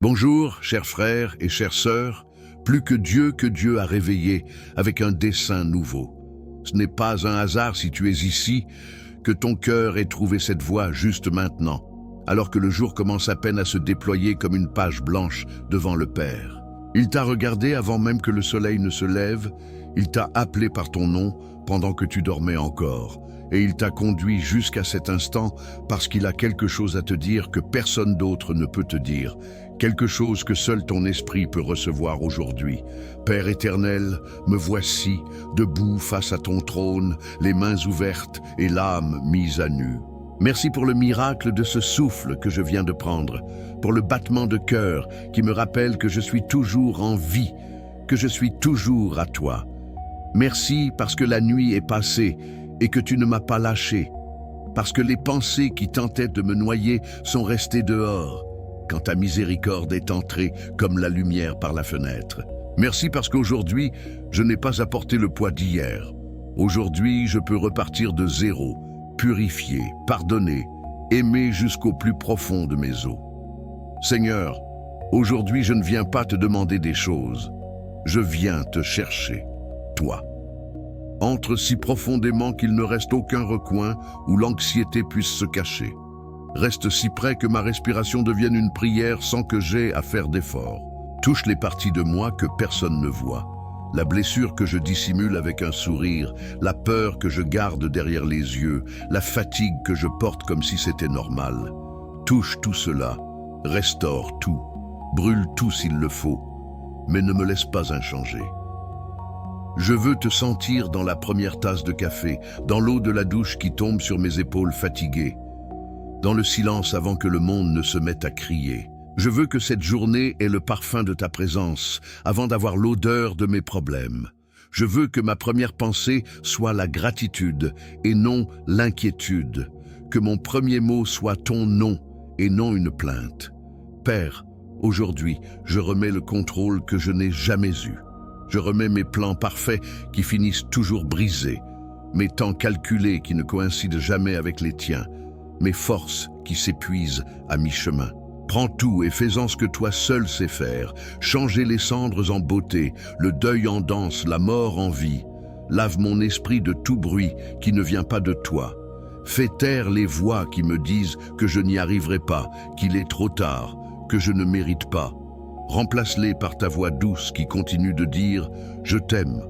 Bonjour, chers frères et chères sœurs, plus que Dieu a réveillé avec un dessein nouveau. Ce n'est pas un hasard si tu es ici, que ton cœur ait trouvé cette voie juste maintenant, alors que le jour commence à peine à se déployer comme une page blanche devant le Père. Il t'a regardé avant même que le soleil ne se lève, il t'a appelé par ton nom pendant que tu dormais encore, et il t'a conduit jusqu'à cet instant parce qu'il a quelque chose à te dire que personne d'autre ne peut te dire, quelque chose que seul ton esprit peut recevoir aujourd'hui. Père éternel, me voici, debout face à ton trône, les mains ouvertes et l'âme mise à nu. Merci pour le miracle de ce souffle que je viens de prendre, pour le battement de cœur qui me rappelle que je suis toujours en vie, que je suis toujours à toi. Merci parce que la nuit est passée et que tu ne m'as pas lâché, parce que les pensées qui tentaient de me noyer sont restées dehors, quand ta miséricorde est entrée comme la lumière par la fenêtre. Merci parce qu'aujourd'hui, je n'ai pas à porter le poids d'hier. Aujourd'hui, je peux repartir de zéro, purifié, pardonné, aimé jusqu'au plus profond de mes os. Seigneur, aujourd'hui je ne viens pas te demander des choses, je viens te chercher, toi. Entre si profondément qu'il ne reste aucun recoin où l'anxiété puisse se cacher. Reste si près que ma respiration devienne une prière sans que j'aie à faire d'efforts. Touche les parties de moi que personne ne voit. La blessure que je dissimule avec un sourire, la peur que je garde derrière les yeux, la fatigue que je porte comme si c'était normal. Touche tout cela, restaure tout, brûle tout s'il le faut, mais ne me laisse pas inchangé. Je veux te sentir dans la première tasse de café, dans l'eau de la douche qui tombe sur mes épaules fatiguées, dans le silence avant que le monde ne se mette à crier. Je veux que cette journée ait le parfum de ta présence, avant d'avoir l'odeur de mes problèmes. Je veux que ma première pensée soit la gratitude et non l'inquiétude, que mon premier mot soit ton nom et non une plainte. Père, aujourd'hui, je remets le contrôle que je n'ai jamais eu. Je remets mes plans parfaits qui finissent toujours brisés, mes temps calculés qui ne coïncident jamais avec les tiens, mes forces qui s'épuisent à mi-chemin. Prends tout et fais-en ce que toi seul sais faire. Changer les cendres en beauté, le deuil en danse, la mort en vie. Lave mon esprit de tout bruit qui ne vient pas de toi. Fais taire les voix qui me disent que je n'y arriverai pas, qu'il est trop tard, que je ne mérite pas. Remplace-les par ta voix douce qui continue de dire « Je t'aime,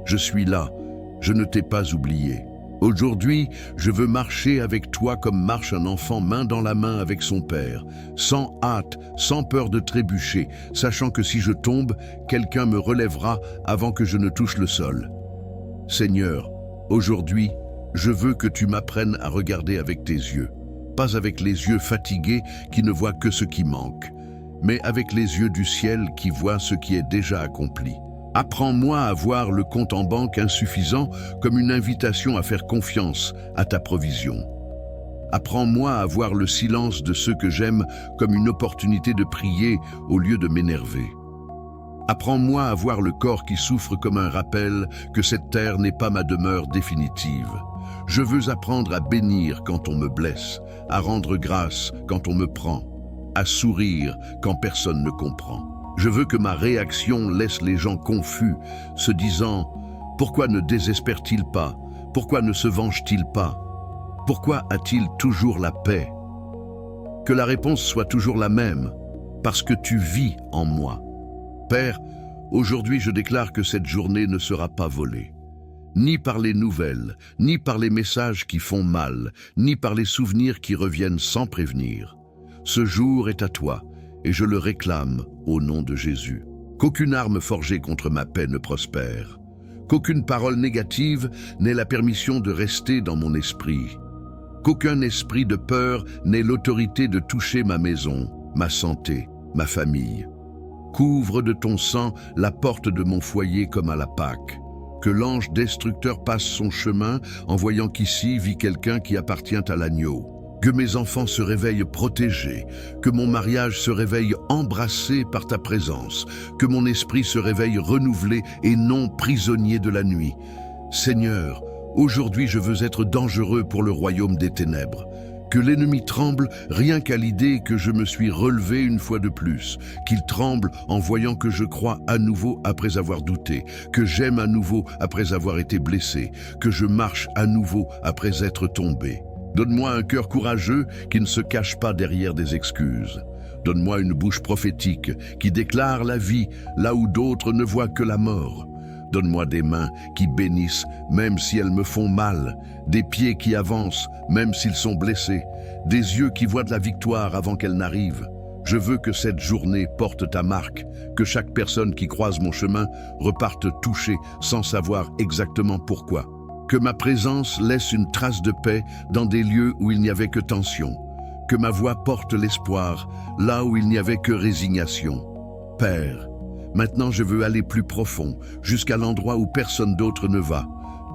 je suis là, je ne t'ai pas oublié ». Aujourd'hui, je veux marcher avec toi comme marche un enfant main dans la main avec son père, sans hâte, sans peur de trébucher, sachant que si je tombe, quelqu'un me relèvera avant que je ne touche le sol. Seigneur, aujourd'hui, je veux que tu m'apprennes à regarder avec tes yeux, pas avec les yeux fatigués qui ne voient que ce qui manque, mais avec les yeux du ciel qui voient ce qui est déjà accompli. Apprends-moi à voir le compte en banque insuffisant comme une invitation à faire confiance à ta provision. Apprends-moi à voir le silence de ceux que j'aime comme une opportunité de prier au lieu de m'énerver. Apprends-moi à voir le corps qui souffre comme un rappel que cette terre n'est pas ma demeure définitive. Je veux apprendre à bénir quand on me blesse, à rendre grâce quand on me prend, à sourire quand personne ne comprend. Je veux que ma réaction laisse les gens confus, se disant « Pourquoi ne désespère-t-il pas? Pourquoi ne se venge-t-il pas? Pourquoi a-t-il toujours la paix ?» Que la réponse soit toujours la même, parce que tu vis en moi. Père, aujourd'hui je déclare que cette journée ne sera pas volée. Ni par les nouvelles, ni par les messages qui font mal, ni par les souvenirs qui reviennent sans prévenir. Ce jour est à toi, et je le réclame au nom de Jésus. Qu'aucune arme forgée contre ma paix ne prospère. Qu'aucune parole négative n'ait la permission de rester dans mon esprit. Qu'aucun esprit de peur n'ait l'autorité de toucher ma maison, ma santé, ma famille. Couvre de ton sang la porte de mon foyer comme à la Pâque. Que l'ange destructeur passe son chemin en voyant qu'ici vit quelqu'un qui appartient à l'agneau. Que mes enfants se réveillent protégés, que mon mariage se réveille embrassé par ta présence, que mon esprit se réveille renouvelé et non prisonnier de la nuit. Seigneur, aujourd'hui je veux être dangereux pour le royaume des ténèbres, Que l'ennemi tremble rien qu'à l'idée que je me suis relevé une fois de plus, qu'il tremble en voyant que je crois à nouveau après avoir douté, que j'aime à nouveau après avoir été blessé, que je marche à nouveau après être tombé. Donne-moi un cœur courageux qui ne se cache pas derrière des excuses. Donne-moi une bouche prophétique qui déclare la vie là où d'autres ne voient que la mort. Donne-moi des mains qui bénissent même si elles me font mal, des pieds qui avancent même s'ils sont blessés, des yeux qui voient de la victoire avant qu'elle n'arrive. Je veux que cette journée porte ta marque, que chaque personne qui croise mon chemin reparte touchée sans savoir exactement pourquoi. Que ma présence laisse une trace de paix dans des lieux où il n'y avait que tension. Que ma voix porte l'espoir là où il n'y avait que résignation. Père, maintenant je veux aller plus profond, jusqu'à l'endroit où personne d'autre ne va.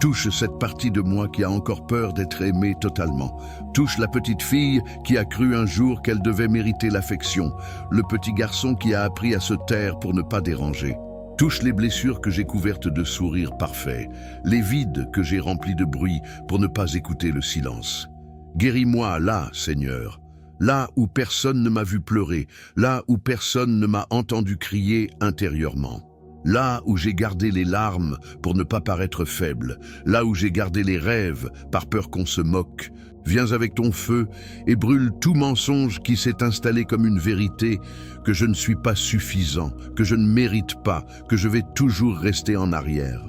Touche cette partie de moi qui a encore peur d'être aimée totalement. Touche la petite fille qui a cru un jour qu'elle devait mériter l'affection. Le petit garçon qui a appris à se taire pour ne pas déranger. Touche les blessures que j'ai couvertes de sourires parfaits. Les vides que j'ai remplis de bruit pour ne pas écouter le silence. Guéris-moi là, Seigneur. Là où personne ne m'a vu pleurer. Là où personne ne m'a entendu crier intérieurement. Là où j'ai gardé les larmes pour ne pas paraître faible, là où j'ai gardé les rêves par peur qu'on se moque, viens avec ton feu et brûle tout mensonge qui s'est installé comme une vérité, que je ne suis pas suffisant, que je ne mérite pas, que je vais toujours rester en arrière.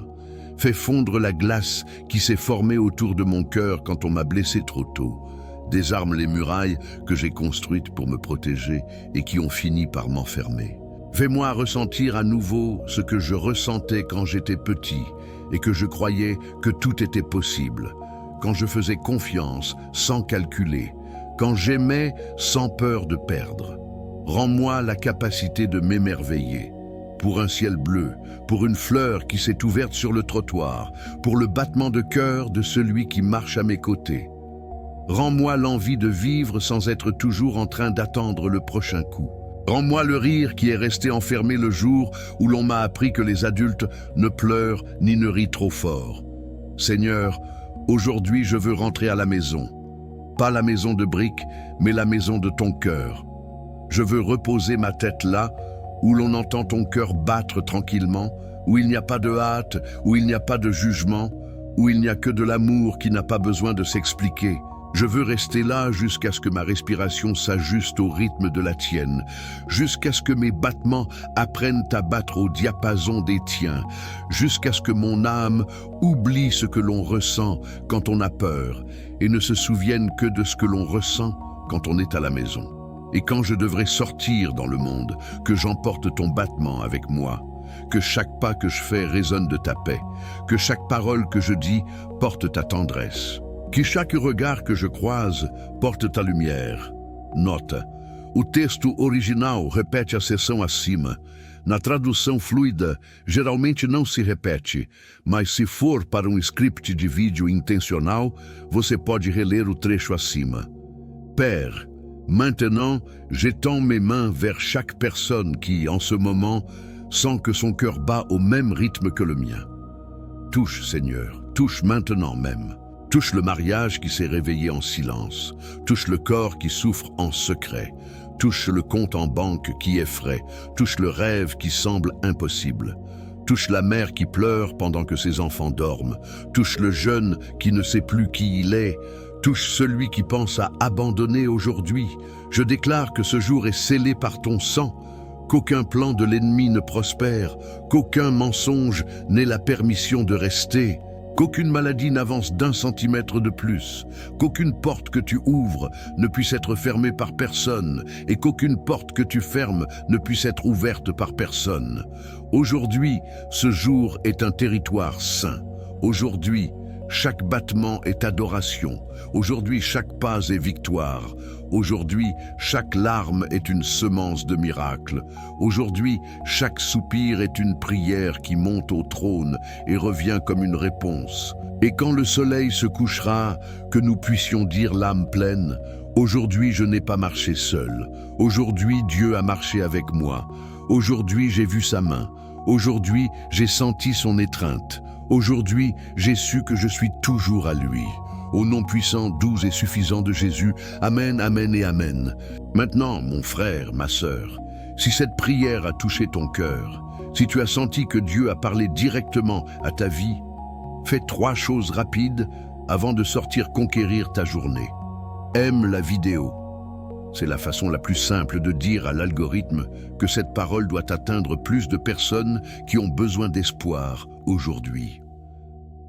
Fais fondre la glace qui s'est formée autour de mon cœur quand on m'a blessé trop tôt. Désarme les murailles que j'ai construites pour me protéger et qui ont fini par m'enfermer. Fais-moi ressentir à nouveau ce que je ressentais quand j'étais petit et que je croyais que tout était possible, quand je faisais confiance sans calculer, quand j'aimais sans peur de perdre. Rends-moi la capacité de m'émerveiller. Pour un ciel bleu, pour une fleur qui s'est ouverte sur le trottoir, pour le battement de cœur de celui qui marche à mes côtés. Rends-moi l'envie de vivre sans être toujours en train d'attendre le prochain coup. Rends-moi le rire qui est resté enfermé le jour où l'on m'a appris que les adultes ne pleurent ni ne rient trop fort. Seigneur, aujourd'hui je veux rentrer à la maison. Pas la maison de briques, mais la maison de ton cœur. Je veux reposer ma tête là, où l'on entend ton cœur battre tranquillement, où il n'y a pas de hâte, où il n'y a pas de jugement, où il n'y a que de l'amour qui n'a pas besoin de s'expliquer. Je veux rester là jusqu'à ce que ma respiration s'ajuste au rythme de la tienne, jusqu'à ce que mes battements apprennent à battre au diapason des tiens, jusqu'à ce que mon âme oublie ce que l'on ressent quand on a peur et ne se souvienne que de ce que l'on ressent quand on est à la maison. Et quand je devrais sortir dans le monde, que j'emporte ton battement avec moi, que chaque pas que je fais résonne de ta paix, que chaque parole que je dis porte ta tendresse. Que chaque regard que je croise porte ta lumière. Nota: o texto original repete a seção acima. Na tradução fluida, geralmente não se repete, mas se for para um script de vídeo intencional, você pode reler o trecho acima. Père, maintenant, j'étends mes mains vers chaque personne qui, en ce moment, sent que son cœur bat au même rythme que le mien. Touche, Seigneur, touche maintenant même. Touche le mariage qui s'est réveillé en silence. Touche le corps qui souffre en secret. Touche le compte en banque qui effraie. Touche le rêve qui semble impossible. Touche la mère qui pleure pendant que ses enfants dorment. Touche le jeune qui ne sait plus qui il est. Touche celui qui pense à abandonner aujourd'hui. Je déclare que ce jour est scellé par ton sang, qu'aucun plan de l'ennemi ne prospère, qu'aucun mensonge n'ait la permission de rester, qu'aucune maladie n'avance d'1 centimètre de plus, qu'aucune porte que tu ouvres ne puisse être fermée par personne et qu'aucune porte que tu fermes ne puisse être ouverte par personne. Aujourd'hui, ce jour est un territoire saint. Aujourd'hui, chaque battement est adoration. Aujourd'hui, chaque pas est victoire. Aujourd'hui, chaque larme est une semence de miracle. Aujourd'hui, chaque soupir est une prière qui monte au trône et revient comme une réponse. Et quand le soleil se couchera, que nous puissions dire l'âme pleine, « Aujourd'hui, je n'ai pas marché seul. Aujourd'hui, Dieu a marché avec moi. Aujourd'hui, j'ai vu sa main. Aujourd'hui, j'ai senti son étreinte. Aujourd'hui, j'ai su que je suis toujours à lui. Au nom puissant, doux et suffisant de Jésus, Amen, Amen et Amen. Maintenant, mon frère, ma sœur, si cette prière a touché ton cœur, si tu as senti que Dieu a parlé directement à ta vie, fais 3 choses rapides avant de sortir conquérir ta journée. Aime la vidéo. C'est la façon la plus simple de dire à l'algorithme que cette parole doit atteindre plus de personnes qui ont besoin d'espoir aujourd'hui.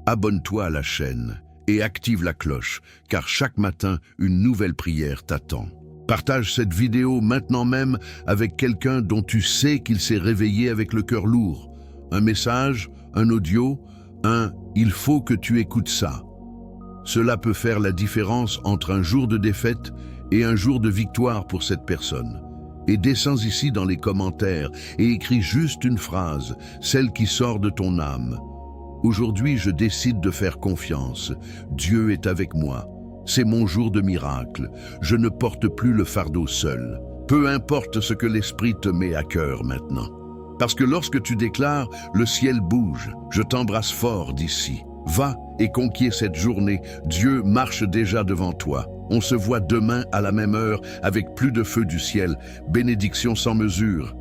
Abonne-toi à la chaîne et active la cloche, car chaque matin, une nouvelle prière t'attend. Partage cette vidéo maintenant même avec quelqu'un dont tu sais qu'il s'est réveillé avec le cœur lourd. Un message, un audio, « Il faut que tu écoutes ça ». Cela peut faire la différence entre un jour de défaite et un jour de victoire pour cette personne. Et descends ici dans les commentaires et écris juste une phrase, celle qui sort de ton âme. Aujourd'hui, je décide de faire confiance. Dieu est avec moi. C'est mon jour de miracle. Je ne porte plus le fardeau seul. Peu importe ce que l'Esprit te met à cœur maintenant. Parce que lorsque tu déclares, le ciel bouge. Je t'embrasse fort d'ici. Va et conquiers cette journée. Dieu marche déjà devant toi. On se voit demain à la même heure avec plus de feu du ciel. Bénédiction sans mesure.